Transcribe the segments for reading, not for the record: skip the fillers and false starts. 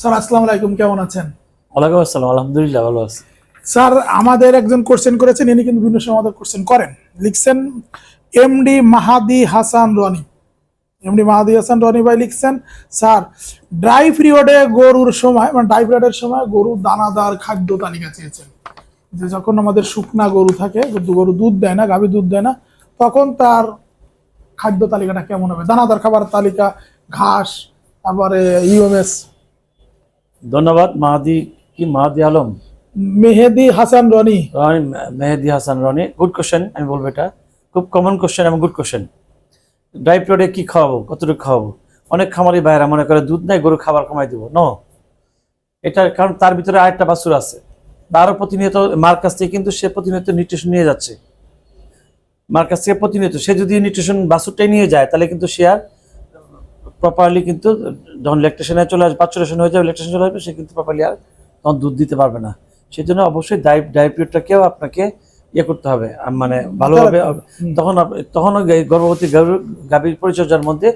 Sir আসসালামু আলাইকুম, কেমন আছেন? ওয়ালাইকুম আসসালাম, আলহামদুলিল্লাহ ভালো আছি। স্যার আমাদের একজন কোশ্চেন করেছেন, ইনি কিন্তু বিভিন্ন সময় আমাদের কোশ্চেন করেন। লিখছেন এমডি মাহাদি হাসান রনি। এমডি মাহাদি হাসান রনি ভাই লিখছেন, স্যার ড্রাই পিরিয়ডে গরুর সময় মানে ড্রাই পিরিয়ডের সময় গরুর দানাদার খাদ্য তালিকা চেয়েছেন। যে যখন আমাদের শুকনা গরু থাকে, গরু দুধ দেয় না, গাভী দুধ দেয় না, তখন তার খাদ্য তালিকাটা কেমন হবে? দানাদার খাবার তালিকা, ঘাস, তারপরে ইউএমএস। ধন্যবাদ। মাহাদি আলম, মেহেদি হাসান রনি। Mehedi Hasan Roni, good question. আমি বলবো এটা খুব কমন কোশ্চেন এবং গুড কোশ্চেন। ড্রাই পিরিয়ডে কি খাওয়াবো, কতটুকু খাওয়াবো? অনেক খামারি ভাইয়েরা মনে করে দুধ নাই, গরু খাবার কমাই দিব। নো, এটা কারণ তার ভিতরে আরেকটা বাছুর আছে, তারও প্রতিনিয়ত মার কাছ থেকে কিন্তু সে প্রতিনিয়ত নিউট্রিশন নিয়ে যাচ্ছে। মার কাছ থেকে প্রতিনিয়ত সে যদি নিউট্রিশন বাছুরটাই নিয়ে যায়, তাহলে কিন্তু সে আর প্রপারলি কিন্তু যখন ল্যাকটেশনে চলে আসবে, পাচুরেশন হয়ে যাবে, ল্যাকটেশন চলে আসবে, সে কিন্তু প্রপারলি আর তখন দুধ দিতে পারবে না। সেই জন্য অবশ্যই ড্রাই পিরিয়ডটাকেও আপনাকে ইয়ে করতে হবে, মানে ভালোভাবে। তখনও গর্ভবতী গাভীর পরিচর্যার মধ্যে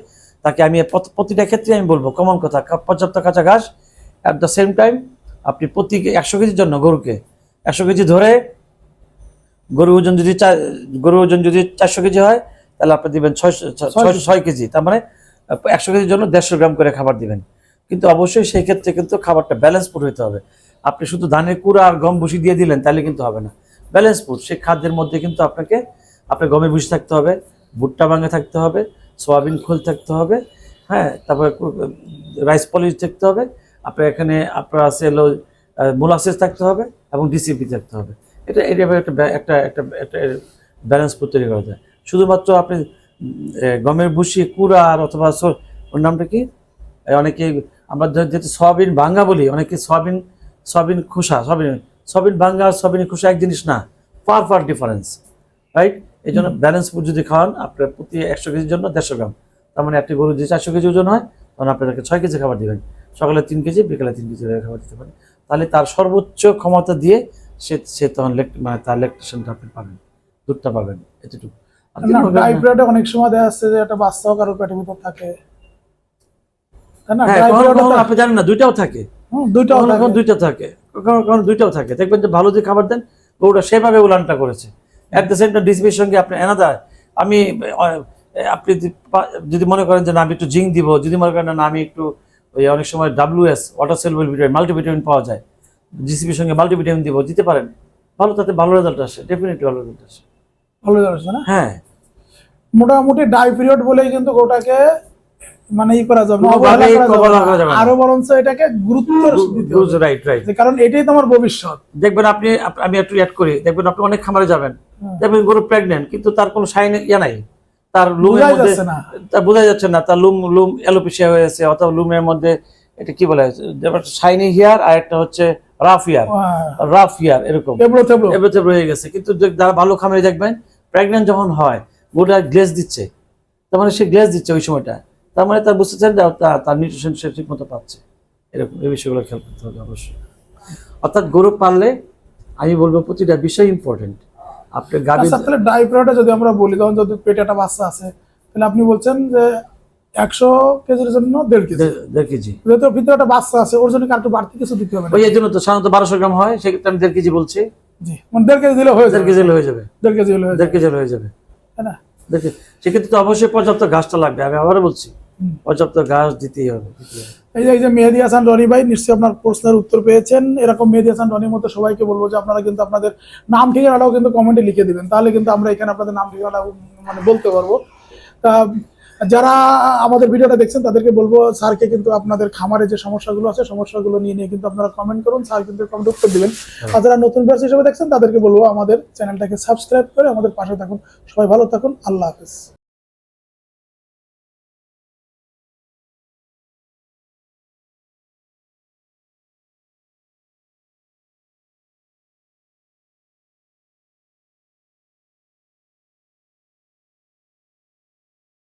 তাকে আমি প্রতিটা ক্ষেত্রে আমি বলবো কমন কথা, পর্যাপ্ত কাঁচা ঘাস। অ্যাট দ্য সেম টাইম আপনি প্রতি 100 কেজির জন্য গরুকে 100 কেজি ধরে, গরুর ওজন যদি 400 কেজি হয়, তাহলে আপনি দিবেন 6 কেজি, তার মানে 100 কেজির জন্য 150 গ্রাম করে খাবার দিবেন। কিন্তু অবশ্যই সেই ক্ষেত্রে কিন্তু খাবারটা ব্যালেন্স ফুড হতে হবে। আপনি শুধু ধানের কুড়া আর গম ভুসি দিয়ে দিলেন তাহলে কিন্তু হবে না। ব্যালেন্স ফুড, সেই খাদ্যের মধ্যে কিন্তু আপনার গমের ভুসি থাকতে হবে, ভুট্টা ভাঙা থাকতে হবে, সয়াবিন খোল থাকতে হবে, হ্যাঁ, তারপরে রাইস পলিশ থাকতে হবে, আপনার আছে হলো মোলাসেস থাকতে হবে এবং ডিসিপি থাকতে হবে। এটা একটা একটা একটা ব্যালেন্স ফুড তৈরি করা যায়। শুধুমাত্র আপনি গমের ভুসি, কুড়া আর অথবা ওর নামটা কি, অনেকে আমরা যেহেতু সয়াবিন ভাঙ্গা বলি, অনেকে সয়াবিন খোসা, সয়াবিন ভাঙ্গা আর সয়াবিন খোসা এক জিনিস না, ফার ডিফারেন্স, রাইট? এই জন্য ব্যালেন্স ফুড যদি খাওয়ান, আপনার প্রতি 100 কেজির জন্য 150 গ্রাম, তার মানে একটি গরু যে 400 কেজি ওজন হয়, তখন আপনাকে 6 কেজি খাবার দিবেন। সকালে 3 কেজি, বিকালে 3 কেজি খাবার দিতে পারেন। তাহলে তার সর্বোচ্চ ক্ষমতা দিয়ে সে তখন মানে তার ল্যাকটেশনটা আপনি পাবেন, দুধটা পাবেন, এতটুকু। ড্রাই পিরিয়ডে অনেক সময় দেখা যাচ্ছে যে একটা বাচ্চাও কারো পেটের ভিতর থাকে, তাই না? আপনি জানেন না, দুইটাও থাকে, দুইটাও থাকে। দেখবেন যে ভালো যে খাবার দেন, গরুটা সেভাবে উলানটা করেছে। অ্যাট দ্য সেম টাইম ডিসিপির সঙ্গে আপনি এনাদার আপনি যদি মনে করেন যে না আমি একটু জিঙ্ক দিব, যদি মনে করেন না আমি একটু ওই অনেক সময় WS water soluble vitamin, multivitamin পাওয়া যায়, জিসিপির সঙ্গে মাল্টিভিটামিন দিতে পারেন, তাতে ভালো রেজাল্ট আসে, ডেফিনেটলি ভালো রেজাল্ট আসে। ভালো যাচ্ছে না? হ্যাঁ, মোটামুটি ড্রাই পিরিয়ড বলেই কিন্তু গোটাকে মানে ই করা যাবে না, আরো বরঞ্চ এটাকে গুরুত্ব দিতে হবে। রাইট। কারণ এটাই তোমার ভবিষ্যৎ। দেখবেন আমি একটু অ্যাড করি, দেখবেন আপনি অনেক খামারে যাবেন, দেখবেন গরু প্রেগনেন্ট, কিন্তু তার কোনো সাইন নাই, তার লুমের মধ্যে বোঝা যাচ্ছে না, তার লুম অ্যালোপেশিয়া হয়েছে, অথবা লুমের মধ্যে এটা কি বলে, শাইনি হিয়ার, আর একটা হচ্ছে রাফ ইয়ার এরকম এবড়ো হয়ে গেছে। কিন্তু যারা ভালো খামারে দেখবেন, প্রেগনেন্ট যখন হয় গরুটা গ্লেজ দিচ্ছে, তার মানে সে গ্লেজ দিচ্ছে ওই সময়টা, তার মানে তার বুঝতে চান তার নিউট্রিশন সে ঠিক মতো পাচ্ছে। এরকম এই বিষয়গুলো খেয়াল করতে হবে অবশ্যই। অর্থাৎ গরু পাললে আমি বলবো প্রতিটা বিষয় ইম্পর্টেন্ট। আপনি গাভী তাহলে ড্রাই পিরিয়ডে যদি আমরা বলি, তখন যদি পেটে একটা বাচ্চা আছে, তাহলে আপনি বলছেন যে 100 কেজির জন্য 1.5 কেজি, যেহেতু ভিতরে একটা বাচ্চা আছে, ওর জন্য একটু বাড়তি কিছু দিতে হবে। ওই জন্য তো সাধারণত 1200 গ্রাম হয়, সেক্ষেত্রে আমি 1.5 কেজি বলছি। জি, মানে 1.5 কেজি দিলে হয়ে যাবে। 1.5 কেজি হয়ে যাবে, তাই না? সেক্ষেত্রে তো অবশ্যই পর্যাপ্ত ঘাসটা লাগবে। আমি আবারও বলছি, পর্যাপ্ত ঘাস দিতেই হবে। এই যে মেহেদি হাসান রনি ভাই, নিশ্চয়ই আপনার প্রশ্নের উত্তর পেয়েছেন। এরকম মেহেদি হাসান রনির মতো সবাইকে বলবো যে আপনারা কিন্তু আপনাদের নাম ঠিকানাটাও কিন্তু কমেন্টে লিখে দিবেন, তাহলে কিন্তু আমরা এখানে আপনাদের নাম ঠিকানা মানে বলতে পারবো। তা যারা আমাদের ভিডিওটা দেখছেন তাদেরকে বলবো, স্যারকে কিন্তু আপনাদের খামারে যে সমস্যাগুলো আছে, সমস্যাগুলো নিয়ে কিন্তু আপনারা কমেন্ট করুন, স্যার কিন্তু কমেন্ট উত্তর দিবেন। আর যারা নতুন ভিউয়ার্স হিসেবে দেখছেন তাদেরকে বলবো আমাদের চ্যানেলটাকে সাবস্ক্রাইব করে আমাদের পাশে থাকুন। সবাই ভালো থাকুন, আল্লাহ হাফেজ।